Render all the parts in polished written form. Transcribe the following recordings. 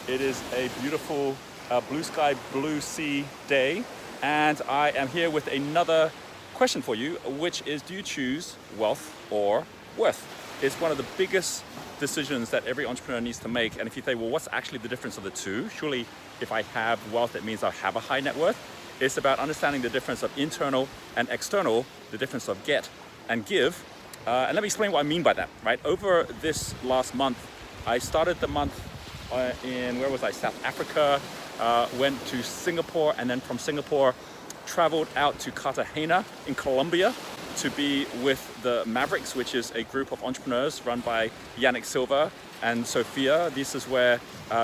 It is a beautiful blue sky, blue sea day, and I am here with another question for you, which is, do you choose wealth or worth? It's one of the biggest decisions that every entrepreneur needs to make. And if you say, well, what's actually the difference of the two? Surely if I have wealth, it means I have a high net worth. It's about understanding the difference of internal and external, the difference of get and give. And let me explain what I mean by that, right? Over this last month, I started the month in, where was I? South Africa, went to Singapore, and then from Singapore, traveled out to Cartagena in Colombia to be with the Mavericks, which is a group of entrepreneurs run by Yannick Silva and Sophia. This is where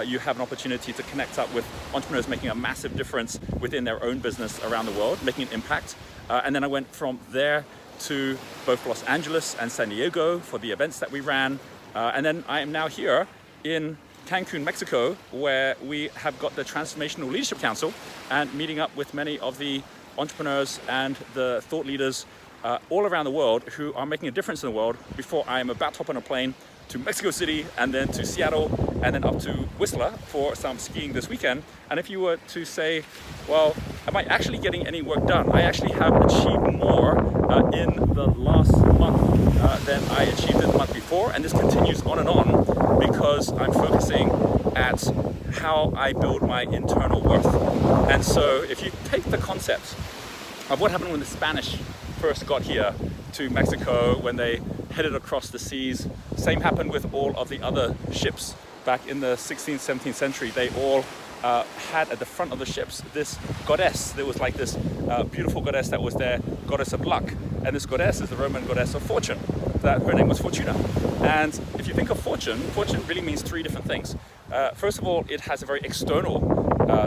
you have an opportunity to connect up with entrepreneurs making a massive difference within their own business around the world, making an impact. And then I went from there to both Los Angeles and San Diego for the events that we ran. And then I am now here in Cancun, Mexico, where we have got the Transformational Leadership Council and meeting up with many of the entrepreneurs and the thought leaders all around the world who are making a difference in the world before I am about to hop on a plane to Mexico City and then to Seattle and then up to Whistler for some skiing this weekend. And if you were to say, well, am I actually getting any work done? I actually have achieved more in the last month than I achieved in the month before. And this continues on and on because I'm focusing at how I build my internal worth. And so if you take the concept of what happened when the Spanish first got here to Mexico, when they headed across the seas, same happened with all of the other ships back in the 16th, 17th century. They all had at the front of the ships this goddess. There was like this beautiful goddess that was their goddess of luck. And this goddess is the Roman goddess of fortune. Her name was Fortuna. And if you think of fortune, fortune really means three different things. First of all, it has a very external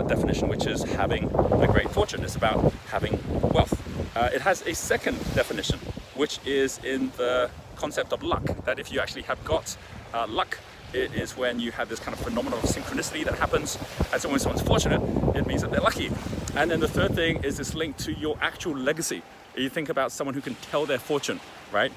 definition, which is having a great fortune. It's about having wealth. It has a second definition, which is in the concept of luck, that if you actually have got luck, it is when you have this kind of phenomenon of synchronicity that happens, and so when someone's fortunate, it means that they're lucky. And then the third thing is this link to your actual legacy. You think about someone who can tell their fortune, right?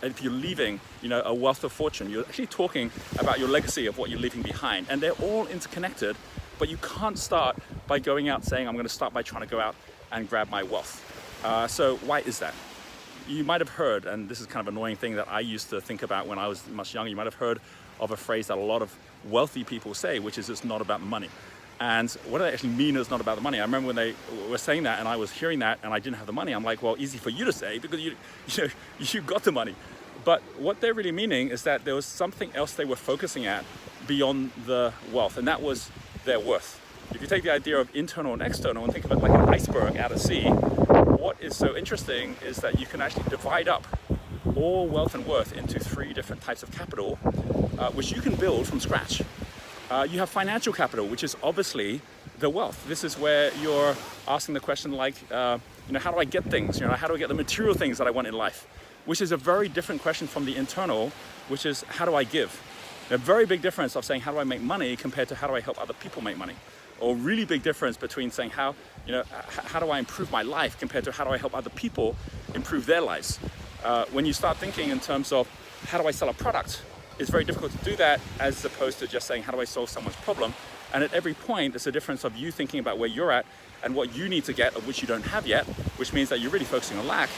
If you're leaving, a wealth of fortune, you're actually talking about your legacy of what you're leaving behind, and they're all interconnected. But you can't start by going out saying, I'm going to start by trying to go out and grab my wealth. So why is that? You might have heard, and this is kind of an annoying thing that I used to think about when I was much younger, you might have heard of a phrase that a lot of wealthy people say, which is it's not about the money. And what do they actually mean it's not about the money? I remember when they were saying that and I was hearing that and I didn't have the money. I'm like, well, easy for you to say because you got the money. But what they're really meaning is that there was something else they were focusing at beyond the wealth, and that was their worth. If you take the idea of internal and external and think of it like an iceberg out at sea, what is so interesting is that you can actually divide up all wealth and worth into three different types of capital, which you can build from scratch. You have financial capital, which is obviously the wealth. This is where you're asking the question like, how do I get things? How do I get the material things that I want in life? Which is a very different question from the internal, which is how do I give? A very big difference of saying how do I make money compared to how do I help other people make money? Or really big difference between saying how do I improve my life compared to how do I help other people improve their lives? When you start thinking in terms of how do I sell a product, it's very difficult to do that as opposed to just saying how do I solve someone's problem. And at every point, there's a difference of you thinking about where you're at and what you need to get of which you don't have yet, which means that you're really focusing on lack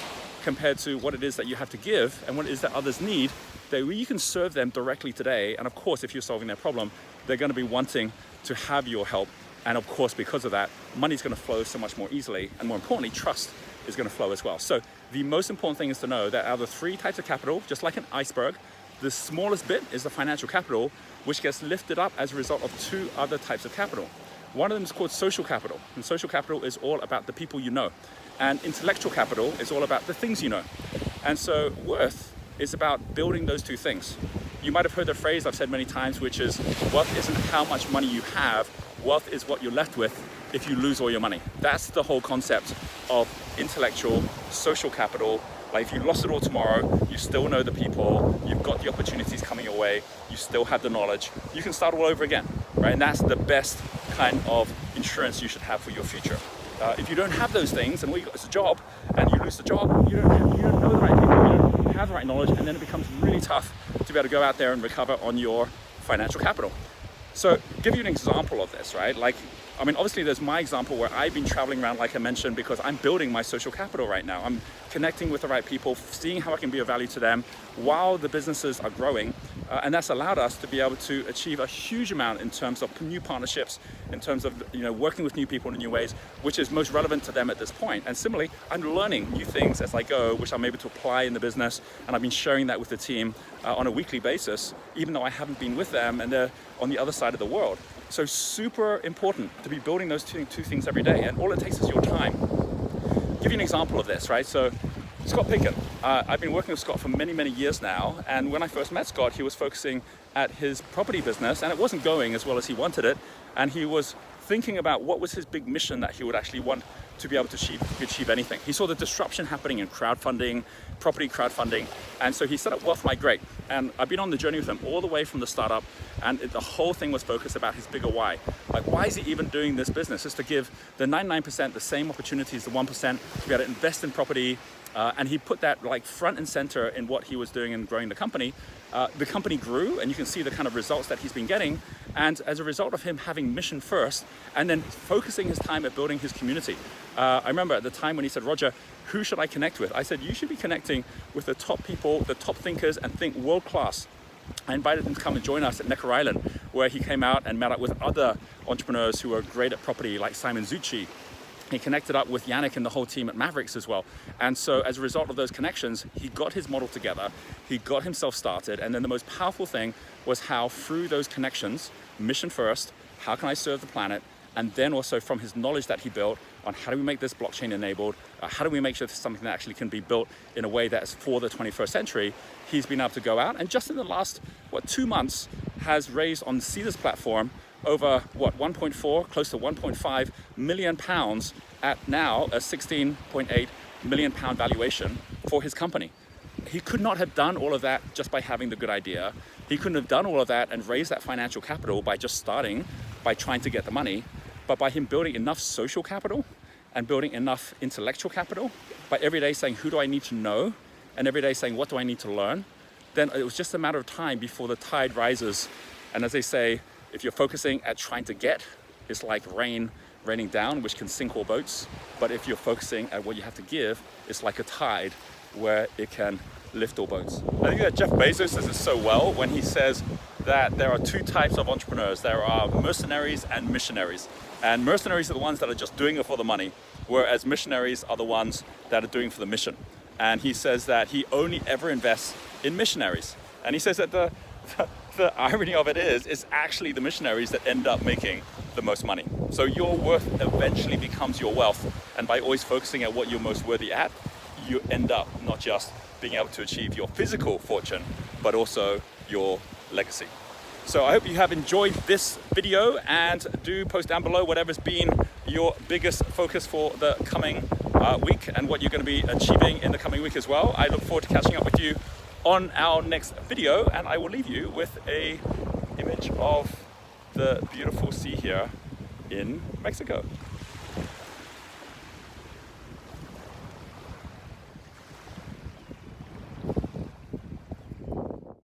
compared to what it is that you have to give and what it is that others need, that you can serve them directly today. And of course, if you're solving their problem, they're going to be wanting to have your help. And of course, because of that, money's going to flow so much more easily. And more importantly, trust is going to flow as well. So the most important thing is to know that out of the three types of capital, just like an iceberg, the smallest bit is the financial capital, which gets lifted up as a result of two other types of capital. One of them is called social capital. And social capital is all about the people you know. And intellectual capital is all about the things you know. And so worth is about building those two things. You might have heard the phrase I've said many times, which is wealth isn't how much money you have, wealth is what you're left with if you lose all your money. That's the whole concept of intellectual, social capital. Like if you lost it all tomorrow, you still know the people, you've got the opportunities coming your way, you still have the knowledge, you can start all over again, right? And that's the best kind of insurance you should have for your future. If you don't have those things and all you got is a job and you lose the job, you don't know the right people, you don't have the right knowledge, and then it becomes really tough to be able to go out there and recover on your financial capital. So give you an example of this, right? Like, I mean, obviously there's my example where I've been traveling around, like I mentioned, because I'm building my social capital right now. I'm connecting with the right people, seeing how I can be of value to them while the businesses are growing. And that's allowed us to be able to achieve a huge amount in terms of new partnerships, in terms of, you know, working with new people in new ways, which is most relevant to them at this point. And similarly, I'm learning new things as I go, which I'm able to apply in the business. And I've been sharing that with the team on a weekly basis, even though I haven't been with them and they're on the other side of the world. So super important to be building those two things every day, and all it takes is your time. Give you an example of this, right? So Scott Pinkett, I've been working with Scott for many years now, and when I first met Scott, he was focusing at his property business, and it wasn't going as well as he wanted it, and he was thinking about what was his big mission that he would actually want to be able to achieve anything. He saw the disruption happening in crowdfunding, property crowdfunding, and so he set up Wealth Migrate. And I've been on the journey with him all the way from the startup, and the whole thing was focused about his bigger why. Like, why is he even doing this business? It's to give the 99% the same opportunities, the 1%, to be able to invest in property. And he put that like front and center in what he was doing and growing the company. The company grew, and you can see the kind of results that he's been getting. And as a result of him having mission first and then focusing his time at building his community. I remember at the time when he said, Roger, who should I connect with? I said, you should be connecting with the top people, the top thinkers, and think world class. I invited him to come and join us at Necker Island, where he came out and met up with other entrepreneurs who were great at property, like Simon Zucci. He connected up with Yannick and the whole team at Mavericks as well. And so as a result of those connections, he got his model together, he got himself started, and then the most powerful thing was how through those connections, mission first, how can I serve the planet, and then also from his knowledge that he built on how do we make this blockchain enabled, how do we make sure this is something that actually can be built in a way that's for the 21st century, he's been able to go out and just in the last, 2 months, has raised on Caesar's platform over 1.4, close to 1.5 million pounds at now a 16.8 million pound valuation for his company. He could not have done all of that just by having the good idea. He couldn't have done all of that and raised that financial capital by just starting, by trying to get the money, but by him building enough social capital and building enough intellectual capital, by every day saying, who do I need to know? And every day saying, what do I need to learn? Then it was just a matter of time before the tide rises. And as they say, if you're focusing at trying to get, it's like rain raining down, which can sink all boats. But if you're focusing at what you have to give, it's like a tide where it can lift all boats. I think that Jeff Bezos says it so well when he says that there are two types of entrepreneurs. There are mercenaries and missionaries. And mercenaries are the ones that are just doing it for the money, whereas missionaries are the ones that are doing it for the mission. And he says that he only ever invests in missionaries. And he says that the irony of it is, it's actually the missionaries that end up making the most money. So your worth eventually becomes your wealth. And by always focusing at what you're most worthy at, you end up not just being able to achieve your physical fortune, but also your legacy. So I hope you have enjoyed this video, and do post down below whatever's been your biggest focus for the coming week and what you're going to be achieving in the coming week as well. I look forward to catching up with you on our next video, and I will leave you with an image of the beautiful sea here in Mexico.